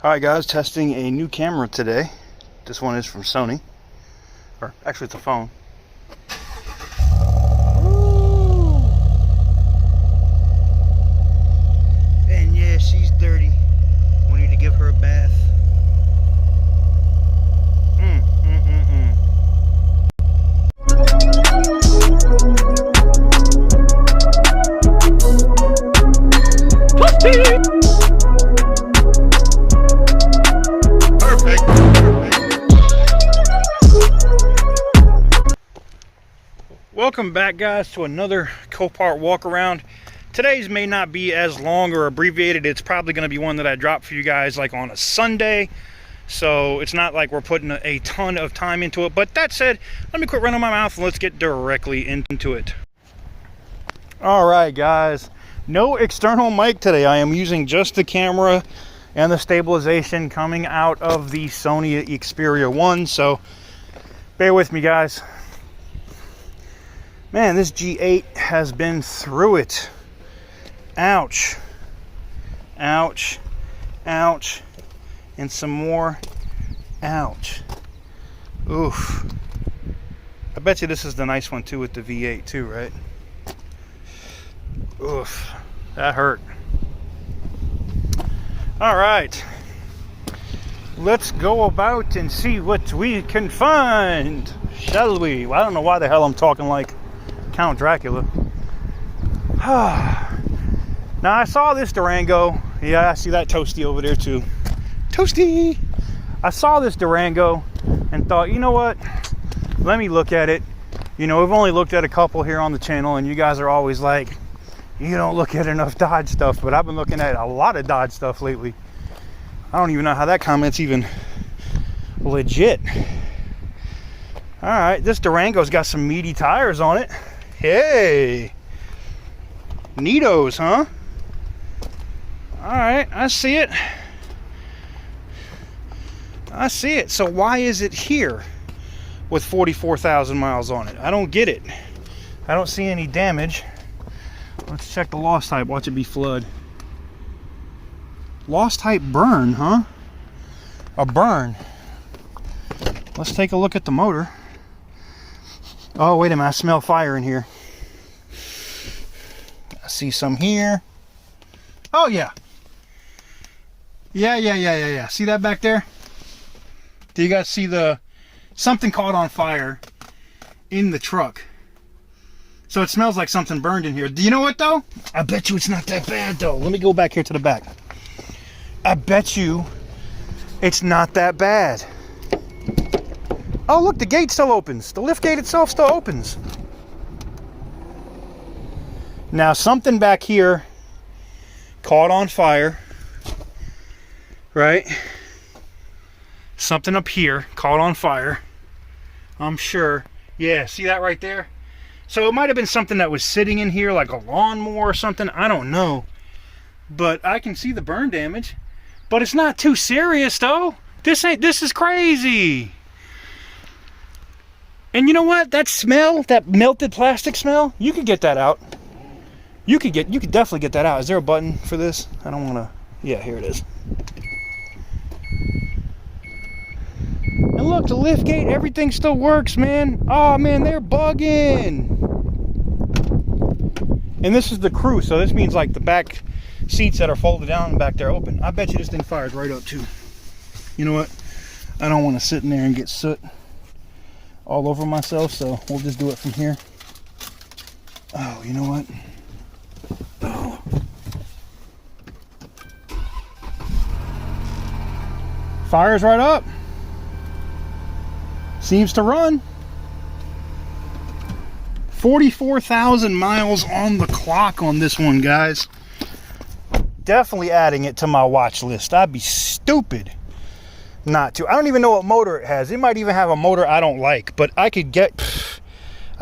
Alright guys, testing a new camera today. This one is from Sony. Or actually it's a phone. Woo! And yeah, she's dirty. We need to give her a bath. Welcome back guys to another Copart walk around. Today's may not be as long or abbreviated. It's probably going to be one that I drop for you guys like on a Sunday, so it's not like we're putting a ton of time into it. But that said, let me quit running my mouth and let's get directly into it. All right guys, no external mic today. I am using just the camera and the stabilization coming out of the Sony Xperia 1, so bear with me guys. Man, this G8 has been through it. Ouch. Ouch. Ouch. And some more. Ouch. Oof. I bet you this is the nice one too with the V8 too, right? Oof. That hurt. Alright. Let's go about and see what we can find. Shall we? Well, I don't know why the hell I'm talking like Count Dracula. Now I saw this Durango. Yeah, I see that Toasty over there too. Toasty! I saw this Durango and thought, you know what? Let me look at it. You know, we've only looked at a couple here on the channel and you guys are always like, you don't look at enough Dodge stuff, but I've been looking at a lot of Dodge stuff lately. I don't even know how that comment's even legit. Alright, this Durango's got some meaty tires on it. Hey, neatos, huh? All right, I see it. I see it. So why is it here with 44,000 miles on it? I don't get it. I don't see any damage. Let's check the loss type. Watch it be flood. Loss type burn, huh? A burn. Let's take a look at the motor. Oh, wait a minute, I smell fire in here. I see some here. Oh, yeah. Yeah. See that back there? Do you guys see something caught on fire in the truck? So it smells like something burned in here. Do you know what, though? I bet you it's not that bad, though. Let me go back here to the back. I bet you it's not that bad. Oh, look, the gate still opens. The lift gate itself still opens. Now, something back here caught on fire, right? Something up here caught on fire, I'm sure. Yeah, see that right there? So it might have been something that was sitting in here, like a lawnmower or something. I don't know. But I can see the burn damage. But it's not too serious, though. This is crazy. And you know what? That smell, that melted plastic smell, you could get that out. You could definitely get that out. Is there a button for this? I don't want to. Yeah, here it is. And look, the lift gate, everything still works, man. Oh man, they're bugging. And this is the crew, so this means like the back seats that are folded down back there open. I bet you this thing fires right up too. You know what? I don't want to sit in there and get soot all over myself, so we'll just do it from here. Oh, you know what? Oh. Fires right up. Seems to run. 44,000 miles on the clock on this one, guys. Definitely adding it to my watch list. I'd be stupid not to. I don't even know what motor it has. It might even have a motor I don't like, but I'd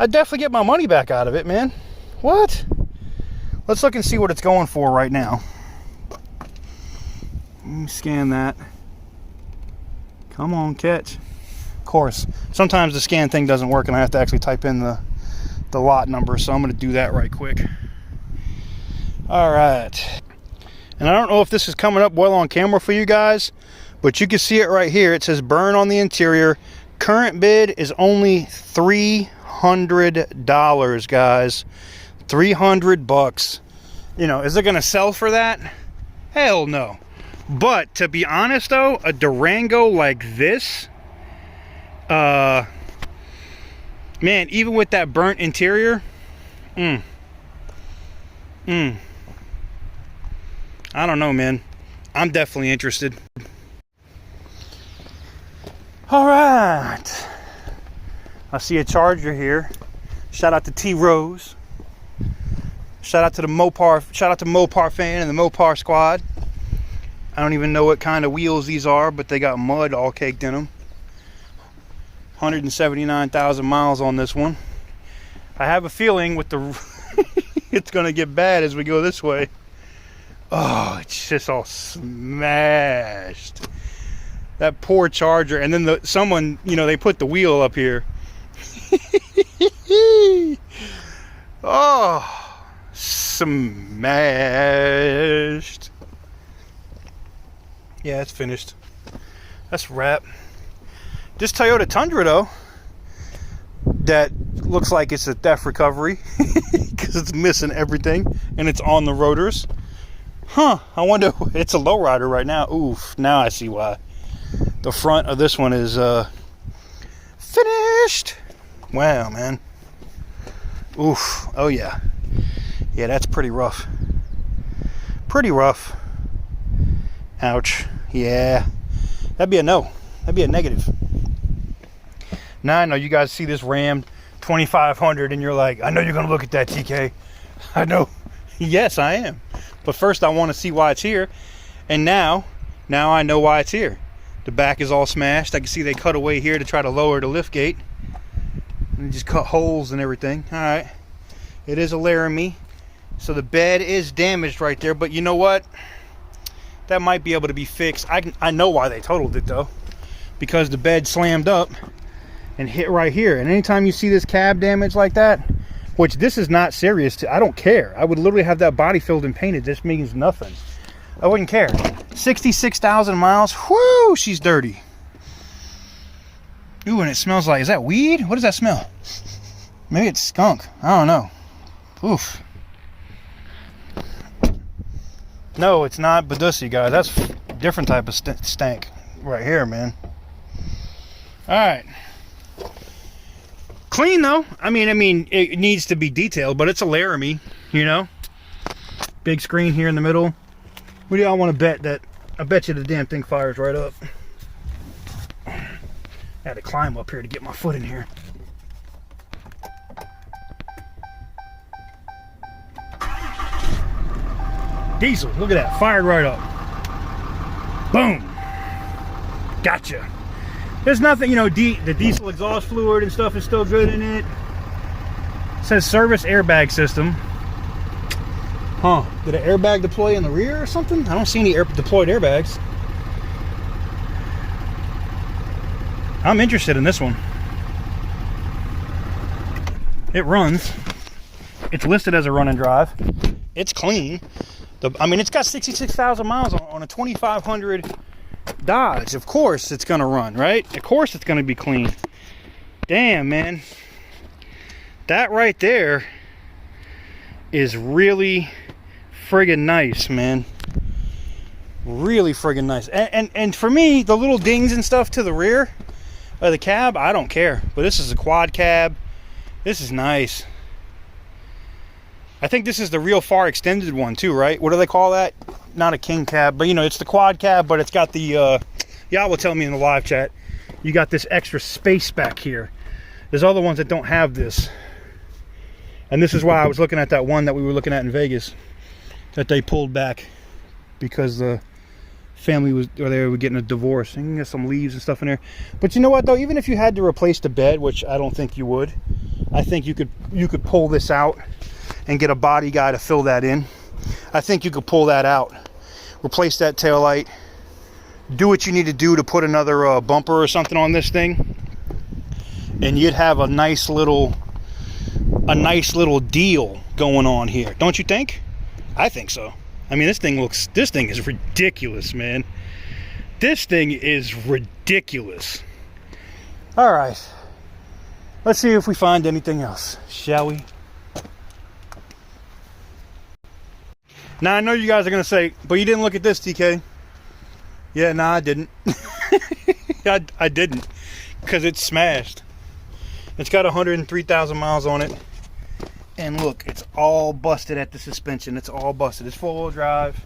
definitely get my money back out of it, man. What? Let's look and see what it's going for right now. Let me scan that. Come on, catch. Of course, sometimes the scan thing doesn't work and I have to actually type in the lot number, so I'm going to do that right quick. All right. And I don't know if this is coming up well on camera for you guys, but you can see it right here. It says burn on the interior. Current bid is only $300, guys. 300 bucks. You know, is it going to sell for that? Hell no. But to be honest though, a Durango like this, man, even with that burnt interior, I don't know, man. I'm definitely interested. All right. I see a Charger here. Shout out to T Rose. Shout out to the Mopar. Shout out to Mopar fan and the Mopar squad. I don't even know what kind of wheels these are, but they got mud all caked in them. 179,000 miles on this one. I have a feeling with the it's gonna get bad as we go this way. Oh, it's just all smashed. That poor Charger. And then someone, you know, they put the wheel up here. Oh, smashed. Yeah, it's finished. That's wrap. This Toyota Tundra though, that looks like it's a theft recovery because it's missing everything and it's on the rotors. Huh, I wonder, it's a lowrider right now. Oof, now I see why. The front of this one is finished. Wow, man. Oof, oh yeah. Yeah, that's pretty rough. Pretty rough. Ouch. Yeah. That'd be a no. That'd be a negative. Now I know you guys see this Ram 2500 and you're like, I know you're going to look at that, TK. I know. Yes, I am. But first I want to see why it's here. And now I know why it's here. The back is all smashed. I can see they cut away here to try to lower the lift gate. And just cut holes and everything. All right. It is a Laramie. So the bed is damaged right there. But you know what? That might be able to be fixed. I know why they totaled it though, because the bed slammed up and hit right here. And anytime you see this cab damage like that, which this is not serious, I don't care. I would literally have that body filled and painted. This means nothing. I wouldn't care. 66,000 miles. Whoo, she's dirty. Ooh, and it smells like, is that weed? What does that smell? Maybe it's skunk. I don't know. Oof. No, it's not Badussi, guys. That's a different type of stank right here, man. All right. Clean, though. I mean, it needs to be detailed, but it's a Laramie, you know? Big screen here in the middle. What do y'all want to bet that? I bet you the damn thing fires right up. I had to climb up here to get my foot in here. Diesel, look at that, fired right up. Boom. Gotcha. There's nothing, you know, the diesel exhaust fluid and stuff is still good in it. It says service airbag system. Huh, did an airbag deploy in the rear or something? I don't see any deployed airbags. I'm interested in this one. It runs. It's listed as a run and drive. It's clean. I mean, it's got 66,000 miles on a 2500 Dodge. Of course it's gonna run, right? Of course it's gonna be clean. Damn, man. That right there is really friggin' nice, man. Really friggin' nice. And for me, the little dings and stuff to the rear of the cab, I don't care. But this is a quad cab. This is nice. I think this is the real far extended one too, right? What do they call that? Not a king cab, but you know, it's the quad cab, but it's got the, y'all will tell me in the live chat, you got this extra space back here. There's other ones that don't have this. And this is why I was looking at that one that we were looking at in Vegas, that they pulled back because the family was, or they were getting a divorce. And you can get some leaves and stuff in there. But you know what though, even if you had to replace the bed, which I don't think you would, I think you could pull this out and get a body guy to fill that in. I think you could pull that out, replace that taillight, do what you need to do to put another bumper or something on this thing, and you'd have a nice little deal going on here, don't you think? I think so. I mean, this thing is ridiculous, man. This thing is ridiculous. All right. Let's see if we find anything else, shall we? Now, I know you guys are going to say, but you didn't look at this, TK. Yeah, nah, I didn't. I didn't, because it's smashed. It's got 103,000 miles on it. And look, it's all busted at the suspension. It's all busted. It's four-wheel drive.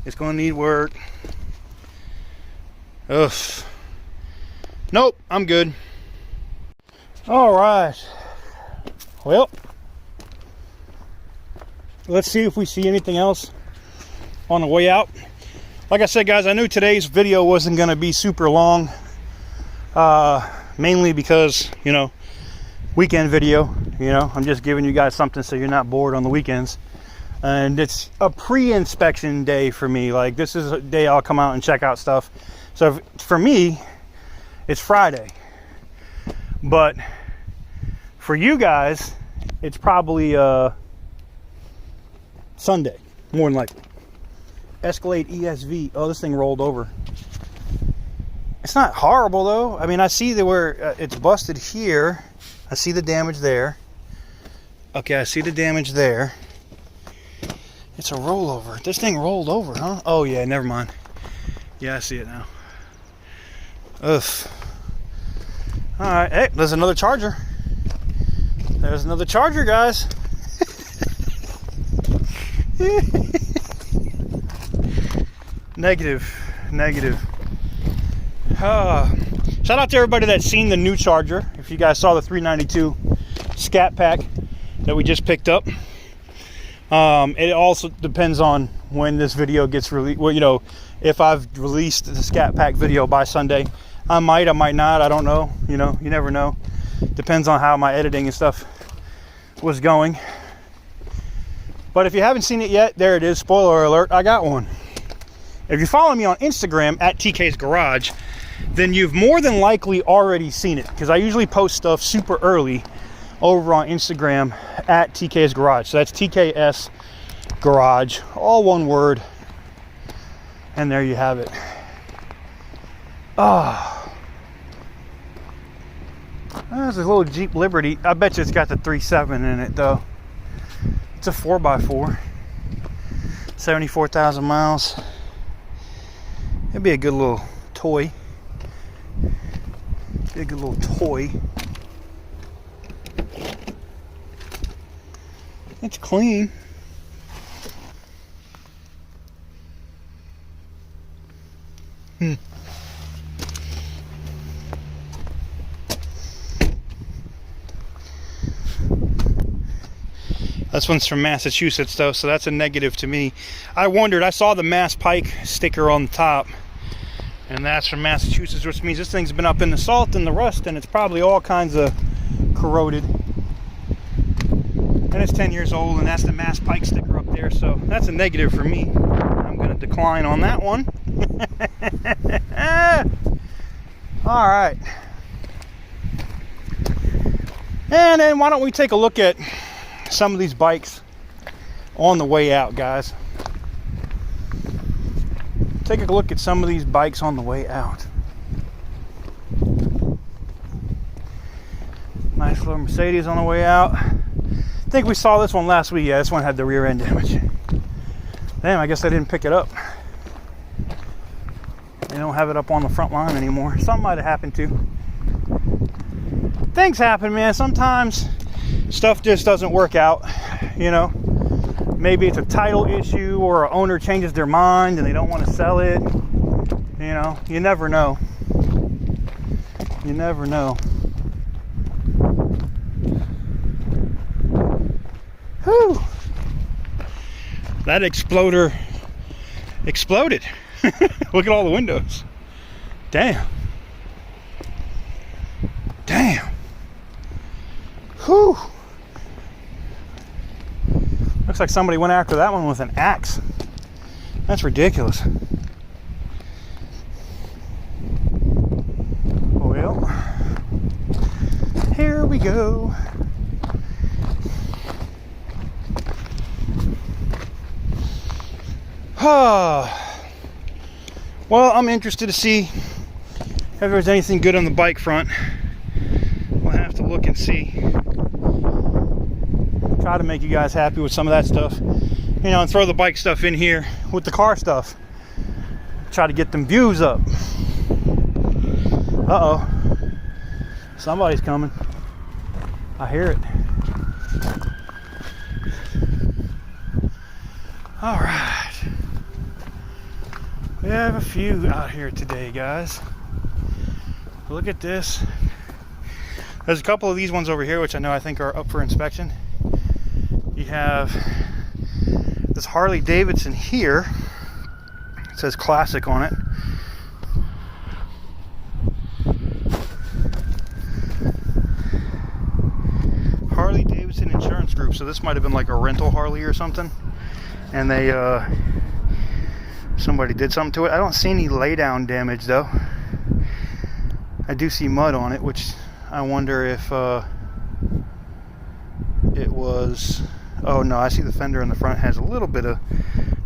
It's going to need work. Ugh. Nope, I'm good. All right. Well, let's see if we see anything else on the way out. Like I said, guys, I knew today's video wasn't going to be super long. Mainly because, you know, weekend video. You know, I'm just giving you guys something so you're not bored on the weekends. And it's a pre-inspection day for me. Like, this is a day I'll come out and check out stuff. So for me, it's Friday. But for you guys, it's probably Sunday, more than likely. Escalade ESV. Oh, this thing rolled over. It's not horrible though. I mean, I see that where it's busted here. I see the damage there. Okay, I see the damage there. It's a rollover. This thing rolled over, huh? Oh yeah, never mind. Yeah, I see it now. Ugh. All right, hey, there's another charger. There's another charger, guys. Negative. Shout out to everybody that's seen the new charger. If you guys saw the 392 Scat Pack that we just picked up. It also depends on when this video gets released. Well, you know, if I've released the Scat Pack video by Sunday, I might not. I don't know. You know, you never know. Depends on how my editing and stuff was going. But if you haven't seen it yet, there it is. Spoiler alert, I got one. If you follow me on Instagram at TK's Garage, then you've more than likely already seen it, because I usually post stuff super early over on Instagram at TK's Garage. So that's TKS Garage, all one word. And there you have it. Ah, there's a little Jeep Liberty. I bet you it's got the 3.7 in it though. It's a 4x4. 74,000 miles. It'd be a good little toy. Be a good little toy. It's clean. This one's from Massachusetts though, so that's a negative to me. I wondered, I saw the Mass Pike sticker on the top, and that's from Massachusetts, which means this thing's been up in the salt and the rust, and it's probably all kinds of corroded. And it's 10 years old, and that's the Mass Pike sticker up there, so that's a negative for me. I'm going to decline on that one. All right. And then why don't we take a look at some of these bikes on the way out, guys. Take a look at some of these bikes on the way out. Nice little Mercedes on the way out. I think we saw this one last week. Yeah, this one had the rear end damage. Damn, I guess I didn't pick it up. They don't have it up on the front line anymore. Something might have happened too. Things happen, man. Sometimes stuff just doesn't work out, you know. Maybe it's a title issue, or an owner changes their mind and they don't want to sell it. You know, you never know. You never know. Whew. That exploder exploded. Look at all the windows. Damn. Damn. Whew. Looks like somebody went after that one with an axe. That's ridiculous. Well, here we go. Well, I'm interested to see if there's anything good on the bike front. We'll have to look and see. Try to make you guys happy with some of that stuff, you know, and throw the bike stuff in here with the car stuff. Try to get them views up. Uh-oh. Somebody's coming. I hear it. All right. We have a few out here today, guys. Look at this. There's a couple of these ones over here, which I think are up for inspection. You have this Harley Davidson here. It says classic on it. Harley Davidson Insurance Group. So this might have been like a rental Harley or something. And they, somebody did something to it. I don't see any laydown damage though. I do see mud on it, which I wonder if it was. Oh no, I see the fender in the front has a little bit of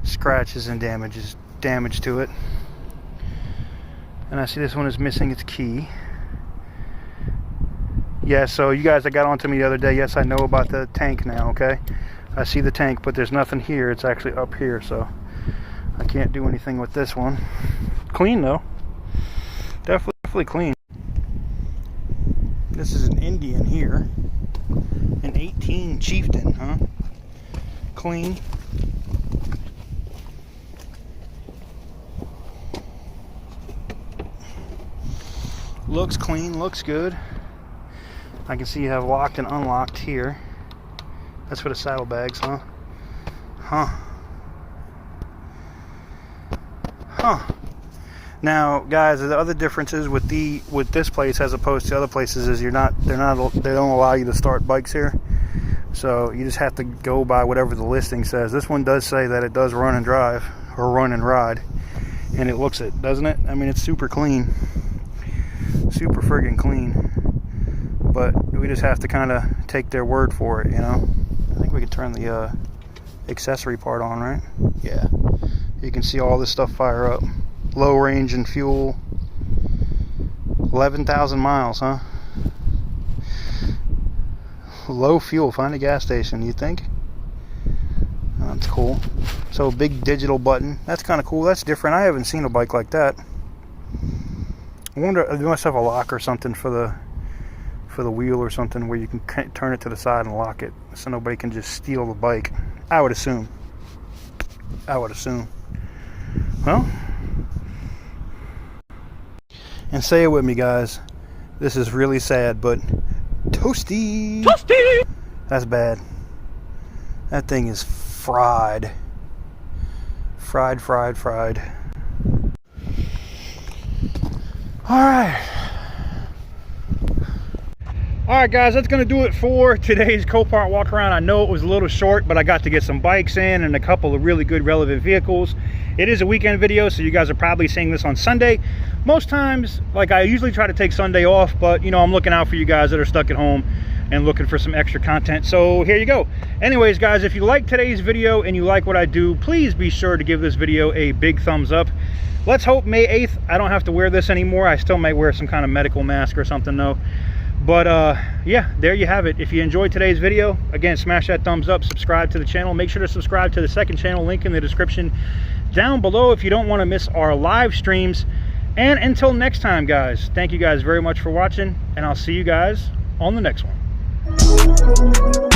scratches and damage to it. And I see this one is missing its key. Yeah, so you guys that got onto me the other day, yes, I know about the tank now, okay? I see the tank, but there's nothing here. It's actually up here, so I can't do anything with this one. Clean though. Definitely clean. This is an Indian here. An 18 Chieftain, huh? Clean. Looks clean, looks good. I can see you have locked and unlocked here. That's for the saddlebags, huh? Now, guys, the other differences with this place as opposed to other places is they don't allow you to start bikes here. So you just have to go by whatever the listing says. This one does say that it does run and drive or run and ride, and it looks it, doesn't it? I mean, it's super clean, super friggin' clean. But we just have to kind of take their word for it, you know. I think we can turn the accessory part on, right? Yeah. You can see all this stuff fire up. Low range and fuel. 11,000 miles, huh? Low fuel. Find a gas station, you think? That's cool. So big digital button. That's kind of cool. That's different. I haven't seen a bike like that. I wonder, they must have a lock or something for the wheel or something where you can turn it to the side and lock it so nobody can just steal the bike. I would assume. Well, and say it with me, guys. This is really sad, but toasty. That's bad. That thing is fried. Fried. Alright guys, that's going to do it for today's Copart walk around. I know it was a little short, but I got to get some bikes in and a couple of really good relevant vehicles. It is a weekend video, so you guys are probably seeing this on Sunday. Most times, like, I usually try to take Sunday off, but you know, I'm looking out for you guys that are stuck at home and looking for some extra content. So here you go. Anyways guys, if you like today's video and you like what I do, please be sure to give this video a big thumbs up. Let's hope May 8th I don't have to wear this anymore. I still might wear some kind of medical mask or something though. But yeah, there you have it. If you enjoyed today's video, again, smash that thumbs up, subscribe to the channel. Make sure to subscribe to the second channel, link in the description down below if you don't want to miss our live streams. And until next time, guys, thank you guys very much for watching, and I'll see you guys on the next one.